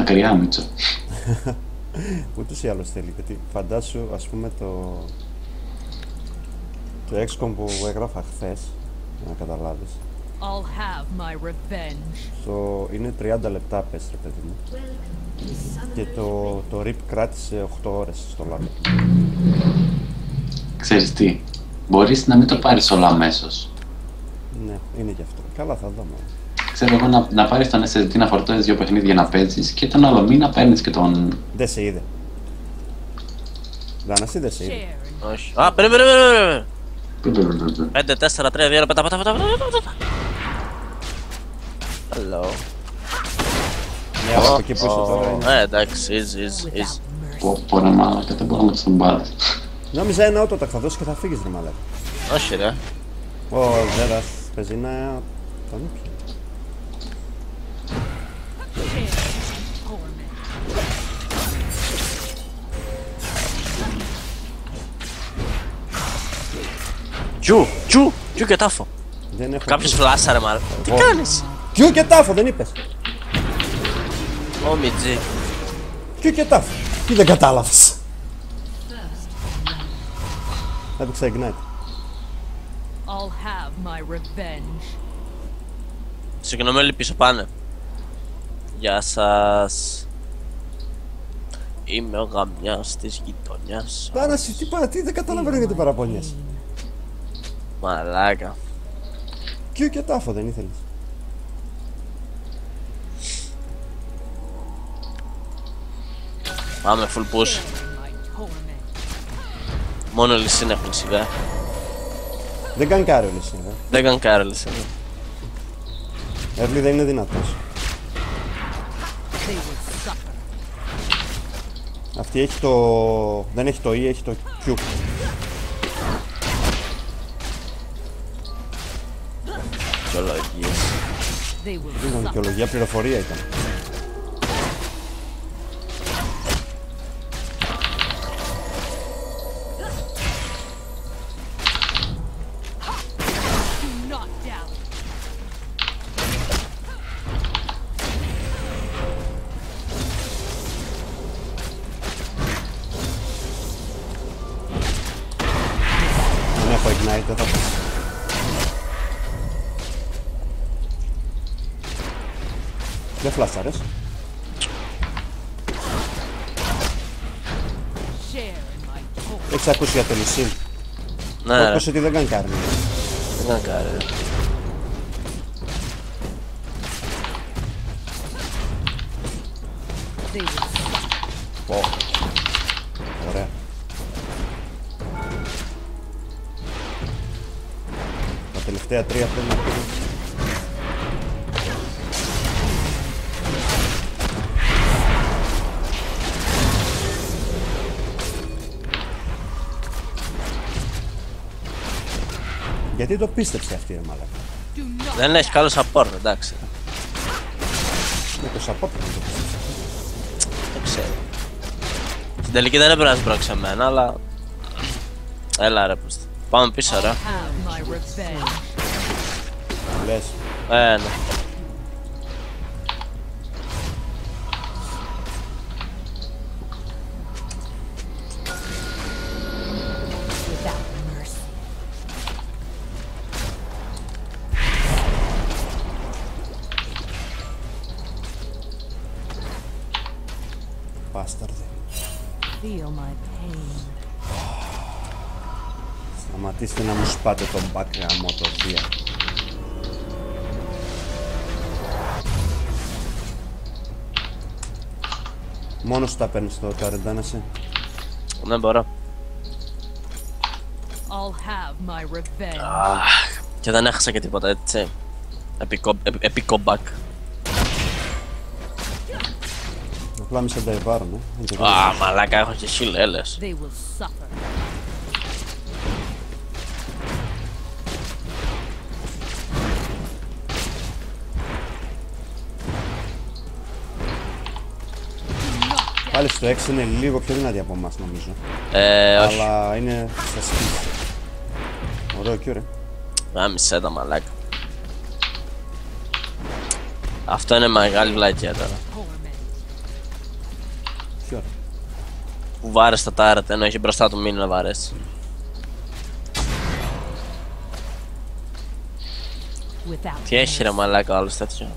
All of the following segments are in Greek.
μακριά, Μίτσο. Ούτως ή άλλως θέλει, γιατί φαντάσου, ας πούμε, το XCOM που έγραφα χθες, για να καταλάβεις. I'll have my revenge. Είναι 30 λεπτά, πες ρε παιδί μου. Και το RIP κράτησε 8 ώρες στο laptop. Ξέρεις τι, μπορείς να μην το πάρεις όλο αμέσως. Ναι, είναι και αυτό. Καλά, θα δούμε. Ξέρω εγώ να πάρεις τον SSD να φορτώσεις 2 παιχνίδια να παίζεις και τον άλλο μήνα παίρνεις και τον... Δεν σε είδε. Δάναση, δεν σε είδε. Όχι. Α, περίμενε. 5, 4, 3, 2, 1, πέτα. Hello. Ναι, από εκεί που είσαι τώρα είναι. Εντάξει, easy. Πω ρε μάλακα, δεν μπορώ να τους τον πάρεις. Νόμιζα ένα auto θα δώσει και θα φύγεις ρε μαλάκα. Όχι ρε. Ο Δέρας παίζει να τον ήπια. Τζου και τάφο. Κάποιος φλάσαρε μάλλον. Τι κάνεις? Τζου και τάφο δεν είπες? Ω Μιτζή. Τζου και τάφο. Τι δεν κατάλαβες? Έπαιξα Ignite. I'll have my revenge. Συγγνώμη, όλοι πίσω πάνε. Γεια σας. Είμαι ο γαμιάς της γειτονιάς. Πάναση, τι δεν καταλαβαίνω γιατί παραπονιέσαι. Μαλάκα. Κιου και τάφο δεν ήθελες? Πάμε full push. Μόνο λυσίν έχουν σιγά. Δεν κάνει κάρι ο λυσίν, Δεν κάνει κάρι λυσίν. Εύρλη δεν είναι δυνατός. Αυτή έχει το... δεν έχει το E, έχει το Q. Δικαιολογίες. Δεν ήταν δικαιολογία, πληροφορία ήταν. Δεν έχω ignite, δεν θα πω. Δεν φλάσαρες. Έχεις ακούσει για το λυσίν? Ναι ρε. Όπως ότι δεν κάνει κάρνη. Δεν κάνει κάρι ρε. Πω. Ωραία. Τα τελευταία 3 πρέπει να πήρουν. Γιατί το πίστεψε αυτή η μαλάκα? Δεν έχει καλό support, εντάξει. Με το support δεν το πίστεψε. Δεν ξέρω. Στην τελική δεν έπρεπε να σμπρώξει εμένα, αλλά... Έλα ρε πούστη. Πάμε πίσω ρε. Λες. Ναι. Bastard. Feel my pain. Σταματήστε να μου σπάτε τον back γάμο το βία. Μόνος σου τα παίρνεις το ταρεντάνασε. Δεν μπορώ. I'll have my revenge. Και δεν έχασα και τίποτα έτσι. Επικό back. Απλά μη σε νταϊβάρουν, μαλάκα, έχω και χιλέλες. They will suffer. Πάλι στο 6 είναι λίγο πιο δυνατή από εμάς νομίζω. Όχι. Αλλά είναι στα skills. Ωραίο και ωραία. Γάμισε τα μαλάκα. Αυτό είναι μεγάλη βλακία τώρα. Ποιο? Που βάρεσε τα τάρετ, ενώ έχει μπροστά του μήνυμα να βαρέσει. Without Τι έχει ρε μαλάκα ο άλλος τέτοιο.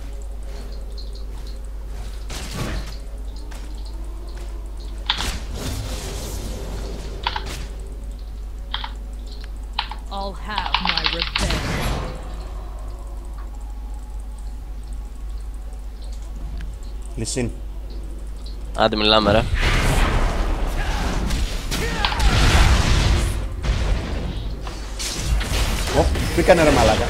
I'll have my revenge. Λυσίν. Άντε μιλάμε ρε. Ω, πήκανε ρε μαλάκα.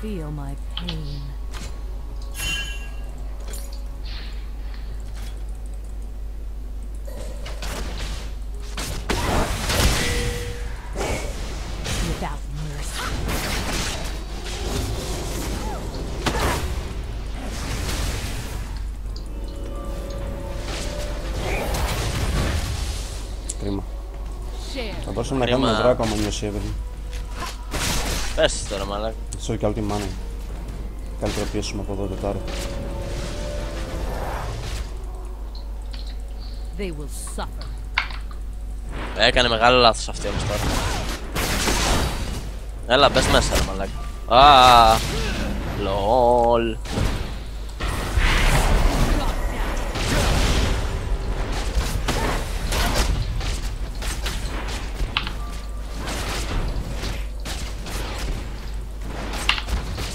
Feel my pain. Without mercy. Κρίμα. Share. Θα μπορούσαμε να Κρίμα. κάνουμε δράκο άμα νιώσει η Evelyn. Πες της τώρα μαλάκα. Ξέρω κι άλλο τη μάνα. Καλύτερα να πιέσουμε από εδώ τετάρο. They will suffer. Έκανε μεγάλο λάθος αυτή όμως τώρα. Έλα μπες μέσα ρε μαλάκα. Α, λολ.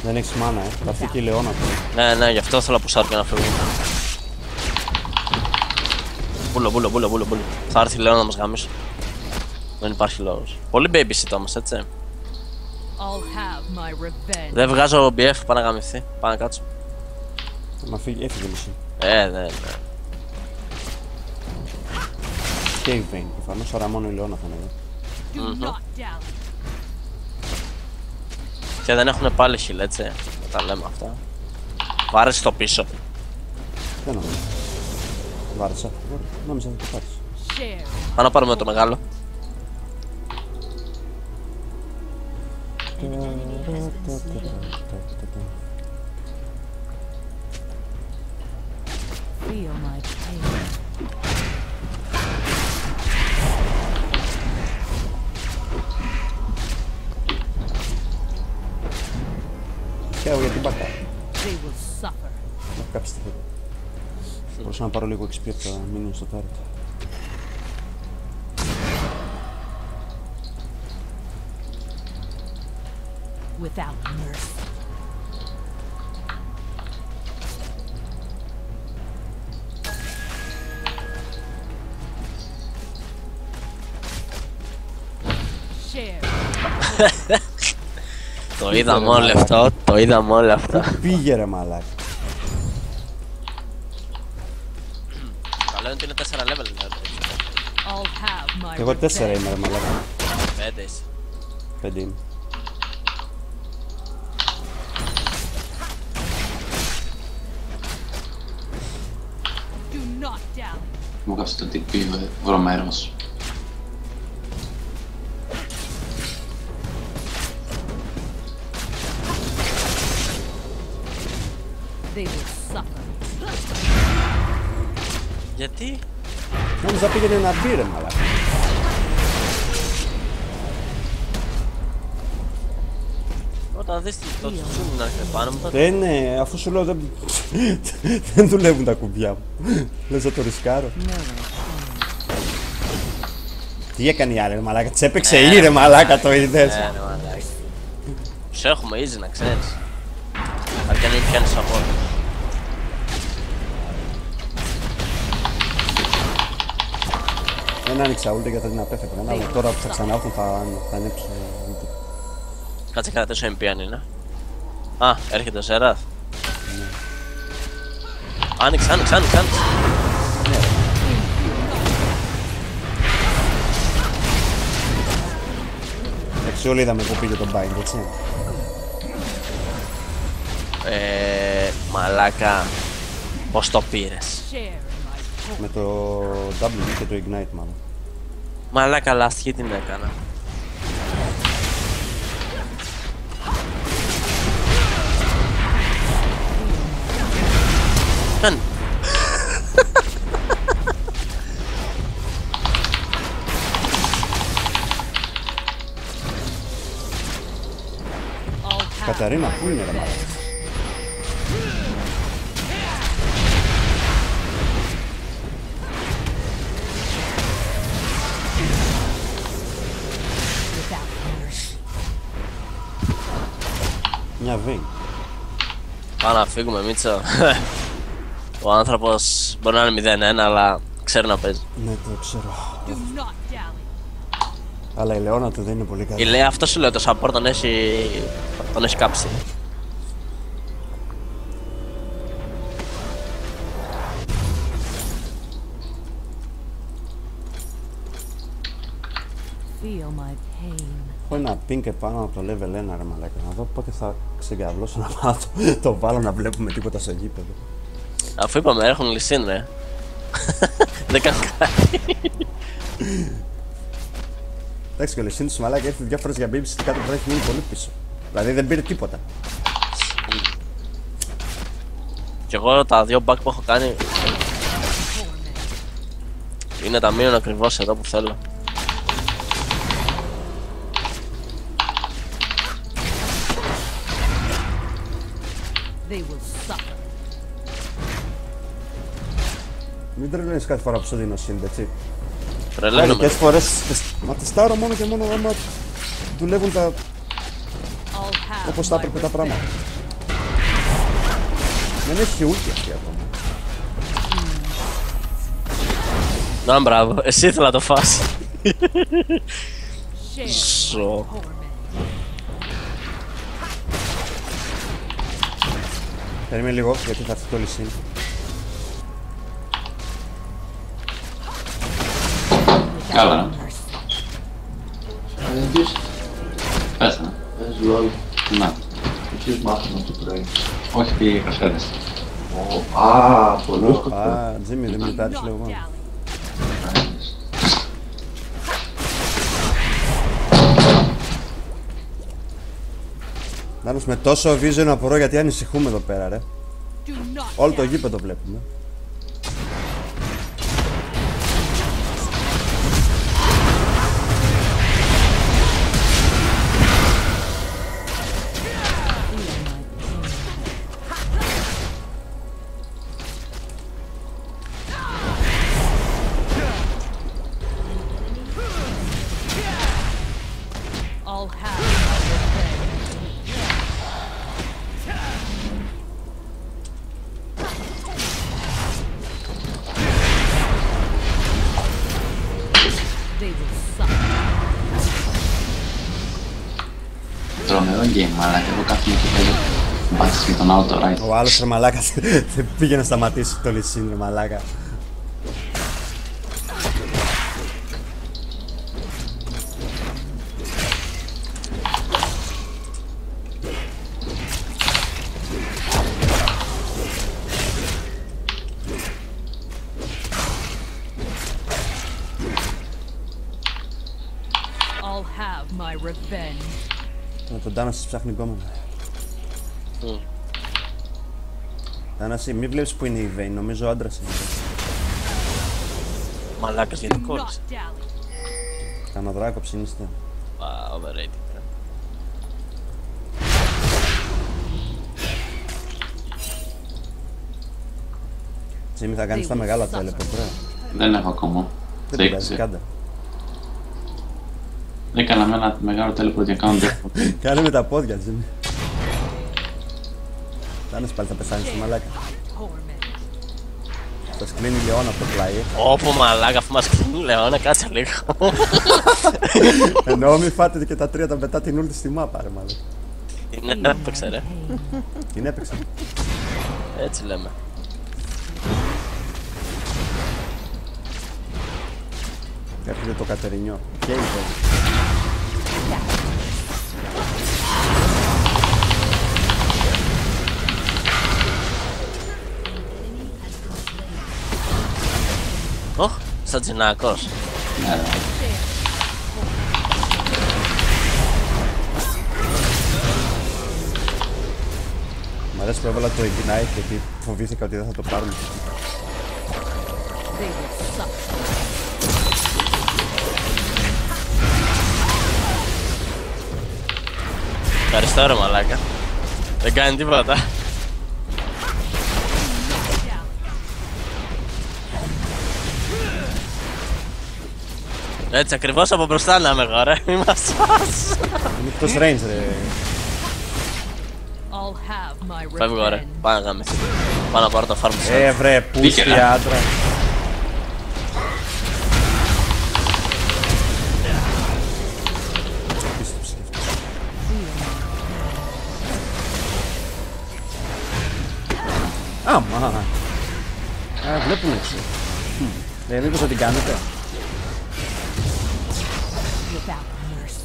Δεν έχεις μάνα, θα έρθει και η Λεώνα τώρα. Ναι, γι' αυτό θέλω να πουσάρω και να φύγουμε. Μπούλο. Θα έρθει λέω να μας γαμίσω. Δεν υπάρχει λόγος. Πολύ babysit όμως, έτσι. I'll have my revenge. Δεν βγάζω BF, πάω να γαμηθεί. Πάω να κάτσω. Μα φύγει, έφυγε μισή. Ναι. Και η Vayne, προφανώς, άρα μόνο η Λεώνα θα είναι εδώ. Do not doubt. Και δεν έχουν πάλι heal, έτσι. Δεν τα λέμε αυτά. Βάρεσε στο πίσω. Δεν νομίζω. Βάρεσα. Νόμιζα να το πάρεις. Share. Πάμε να πάρουμε το μεγάλο. Feel my pain. Χαίρομαι για την μπακά. They will suffer. Να κάψετε εδώ. Μπορούσα να πάρω λίγο XP από τα minions στο turret. Without mercy. Share. Το είδαμε όλο αυτό, το είδαμε όλο αυτό. Πήγε ρε μαλάκα. Καλό είναι ότι είναι 4 level δηλαδή. I'll have my Και εγώ 4 revenge. είμαι ρε μαλάκα. 5 είσαι. 5 είμαι. Do not doubt. Μου έκαψε το TP βρωμέρος. They will suffer. Γιατί? Νόμιζα πήγαινε να μπει ρε μαλάκα. Όταν δεις το zoom να έρχεται πάνω μου τότε. Δεν είναι, αφού σου λέω δεν δουλεύουν τα κουμπιά μου. Λες να το ρισκάρω. Τι έκανε η άλλη ρε μαλάκα, της έπαιξε ή ρε μαλάκα το είδες. Ναι, μαλάκα. Τους έχουμε easy να ξέρεις. Αρκεί να μην πιάνεις support. Δεν άνοιξα ούτε γιατί την απέφευγαν, αλλά τώρα που θα ξανάρθουν θα ανέψω. Κάτσε κρατήσω MP αν είναι. Α, έρχεται ο Σεράφ. Άνοιξε. Εντάξει, όλοι είδαμε που πήγε το bind, έτσι. Μαλάκα. Πώς το πήρες? Share in my Με το W και το Ignite μάλλον. Μαλάκα last hit την έκανα. Μεν. all have Καταρίνα, πού είναι ρε μάλλον. without mercy. Μια Vayne. Πάμε να φύγουμε, Μίτσο. Ο άνθρωπος μπορεί να είναι 0-1, αλλά ξέρει να παίζει. Ναι, το ξέρω. Do not dally. Αλλά η Λεώνα του δεν είναι πολύ Η καλή. λέει αυτό σου λέω, το support τον έχει κάψει. Feel my pain. Έχω ένα pink επάνω από το level 1 ρε μαλάκα. Να δω πότε θα ξεκαβλώσω να πάω το βάλω να βλέπουμε τίποτα στο γήπεδο. Αφού είπαμε έχουν λυσίν ρε. Δεν κάνει κάτι. Εντάξει και ο Λεσίν του μαλάκα έρθει 2 φορές για μπίμπι κάτω που θα έχει μείνει πολύ πίσω. Δηλαδή δεν πήρε τίποτα. Κι εγώ τα 2 back που έχω κάνει είναι τα μείον ακριβώς εδώ που θέλω. They will suffer. Μην τρελαίνεις κάθε φορά που σου δίνω shield, έτσι. Τρελαίνομαι. Μερικές φορές μα τεστάρω μόνο και μόνο άμα δουλεύουν τα All have όπως θα my έπρεπε τα revenge. πράγματα. Δεν έχει ulti αυτή ακόμα. Να μπράβο, εσύ ήθελα να το φας. Share Ζω. torment. Περίμενε λίγο γιατί θα έρθει το Λεσίν. Καλά. Mercy. Ποιος Πέθανα. παίζει ρόλο, Να. ποιος μάθημα το πρωί. Όχι, πήγε καφέδες. Α, πολλούς κοφτό. Α, Τζίμι δεν Do μιλτάρεις not λίγο μόνο. dally. Νάνος με τόσο vision απορώ γιατί ανησυχούμε εδώ πέρα ρε. Do not Όλο το dally. γήπεδο βλέπουμε. All have my revenge. They will suffer. Τρομερό game, αλλά και εγώ κάθομαι και παίζω μπάτσες με τον auto right. Ο άλλος ρε μαλάκας δεν πήγε να σταματήσει το Λεσίν ρε μαλάκα. I'll have my revenge. Τον Τάναση ψάχνει ακόμα. Μμ. Τάναση, μην βλέπεις που είναι η Vayne, νομίζω άντρας είναι. Μαλάκας γιατί Do κόλλησε. not dally. Καναδράκο ψήνιστε. Overrated. Τζίμι θα κάνεις τα μεγάλα teleport ρε. Δεν έχω ακόμα. Δεν Σε πειράζει, 6. κάντε. Έκανα με ένα μεγάλο teleport για κάνω teleport. Κάνε με τα πόδια Τζίμι. Τάνας πάλι θα πεθάνεις το μαλάκα. Torment. Θα σκλίνει η Λεώνα από το πλάι. Όπο μαλάκα, αφού μας κλείνει Λεώνα, κάτσε λίγο. Εννοώ μη φάτε και τα 3 τα μετά την ulti στη μάπα ρε μάλλον. Είναι έπαιξε ρε. Την έπαιξα. Έτσι λέμε. Έρχεται το Κατερινιό. Και η Vayne. Σαν Τζινάκος. Ναι, ναι. Μ' αρέσει που έβαλα το Ignite γιατί φοβήθηκα ότι δεν θα το πάρουν. They will suck. Ευχαριστώ ρε μαλάκα. Δεν κάνει τίποτα. Έτσι ακριβώς από μπροστά να είμαι εγώ ρε, μη μας σφάς. Είναι εκτός range ρε. I'll have my Φεύγω ρε, revenge. πάω να γαμηθώ. Πάω να πάρω το farm σου. Βρε, πούστη άντρα. Πίστεψε και αυτό. Άμα. Βλέπουν έξω. Μήπως θα την κάνετε. Without mercy.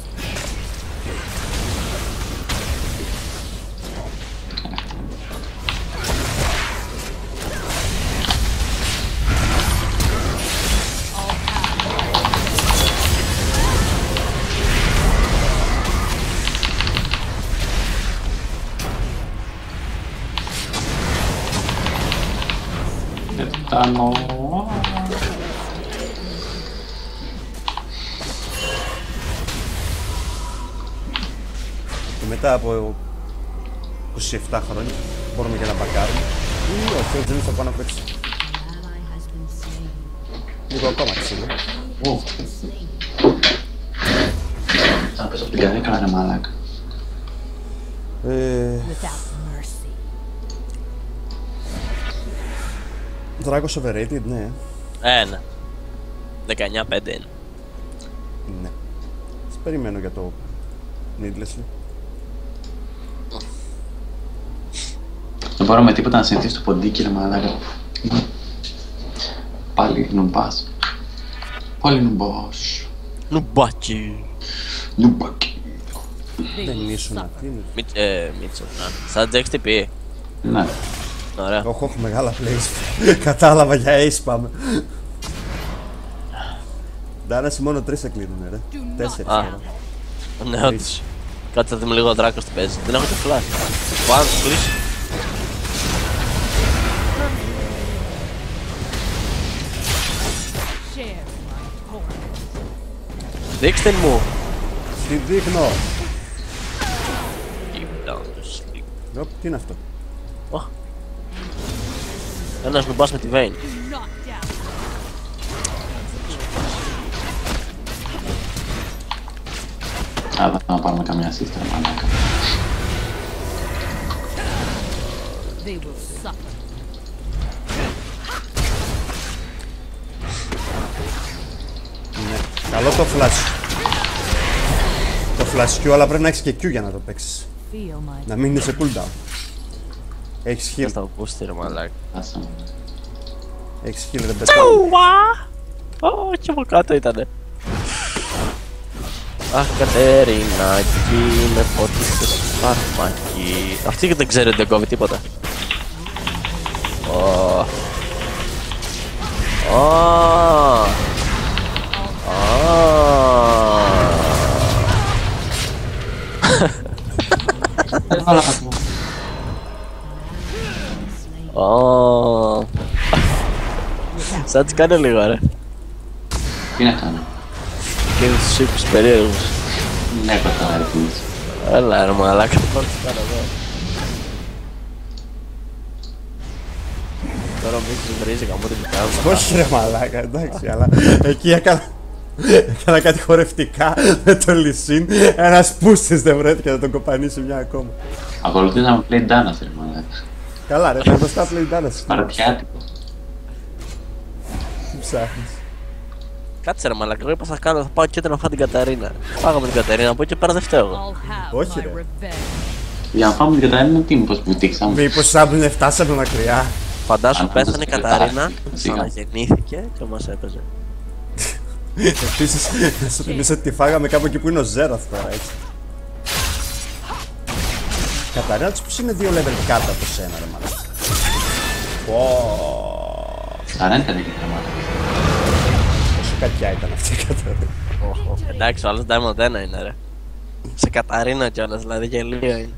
Δεν φτάνω. Και μετά από 27 χρόνια μπορούμε και να μπακάρουμε. Ή όχι, ο Τζίμις θα πάνω απ' έξω. Λίγο ακόμα ξύλο. Θα πες από την καρέκλα ρε μαλάκα. Without mercy. Dragos overrated, ναι. Ναι. 19-5 είναι. Ναι. Σας περιμένω για το Needlessly. Δεν μπορώ με τίποτα να συνηθίσω το ποντίκι ρε μαλάκα. Πάλι νουμπάς. Πάλι νουμπάς. Νουμπάκι. Νουμπάκι. Δεν ήσουν, τι είναι. Μίτσο. Σαν Jax TP. Ναι. Ωραία. Όχι, έχω μεγάλα plays. Κατάλαβα για ace πάμε. Ντάναση μόνο 3 θα κλείνουνε ρε. 4 Α. Ναι, όντως. Κάτσε να δούμε λίγο ο Δράκος τι παίζει. Δεν έχω και flash. Πάμε να τους κλείσει. Share my torment. Δείξτε μου. Τι δείχνω. Keep down to sleep. Τι είναι αυτό. Ένας νουμπάς με τη Vayne. Do not doubt. Α, δεν θα πάρουμε καμία σύστημα μαλάκα. They will suffer. Ναι. Καλό το flash. Το flash Q, αλλά πρέπει να έχεις και Q για να το παίξεις. Feel my Να μην είναι σε cooldown. Έχεις heal. Δεν το ακούστε ρε μαλάκα. Άσε με. Έχεις heal ρε μπετά. Όχι από κάτω ήτανε. Αχ Κατερινάκι, με φώτισες φαρμακί. Αυτή και δεν ξέρει ότι δεν κόβει τίποτα. Δεν βάλα πατώ. Σαν τις κάνει λίγο ρε. Τι να κάνω. Και τους ύπους περίεργους. Ναι, πατάω αριθμούς. Έλα ρε μαλάκα, πώς τις κάνω εδώ. Τώρα ο Μίξος βρίζει καμπό την κάνω. Όχι ρε μαλάκα, εντάξει, αλλά εκεί έκανα κάτι χορευτικά με το Λυσίν. Ένας πούστης δεν βρέθηκε να τον κοπανίσει μια ακόμα. Ακολουθήσαμε play Dana ρε μαλάκα. Καλά ρε, θα μπροστά πλέον τάνας. Παρατιάτικο. Τι ψάχνεις. Κάτσε ρε μαλάκα, εγώ είπα θα κάνω, θα πάω και να φάω την Καταρίνα. Φάγαμε την Καταρίνα, από εκεί πέρα δεν φταίω εγώ. I'll have Όχι, my ρε. revenge. Για να πάμε την Καταρίνα, τι μήπως βουτήξαμε. Μήπως άμπλυνε φτάσαμε μακριά. Φαντάσου Αν πέθανε η φανταστείς, Καταρίνα, σιγά. ξαναγεννήθηκε και μας έπαιζε. Επίσης, να σου θυμίσω ότι τη φάγαμε κάπου εκεί που είναι ο Ζέραφ τώρα, έτσι. Καταρίνα τους πως είναι 2 level κάτω από σένα ρε μαλάκα. Σαν έκανε και τα μάτια. κακιά ήταν αυτή η καταρρίνα. Εντάξει, ο άλλος Diamond 1 είναι ρε. Σε Καταρίνα κιόλας, δηλαδή γελίο είναι.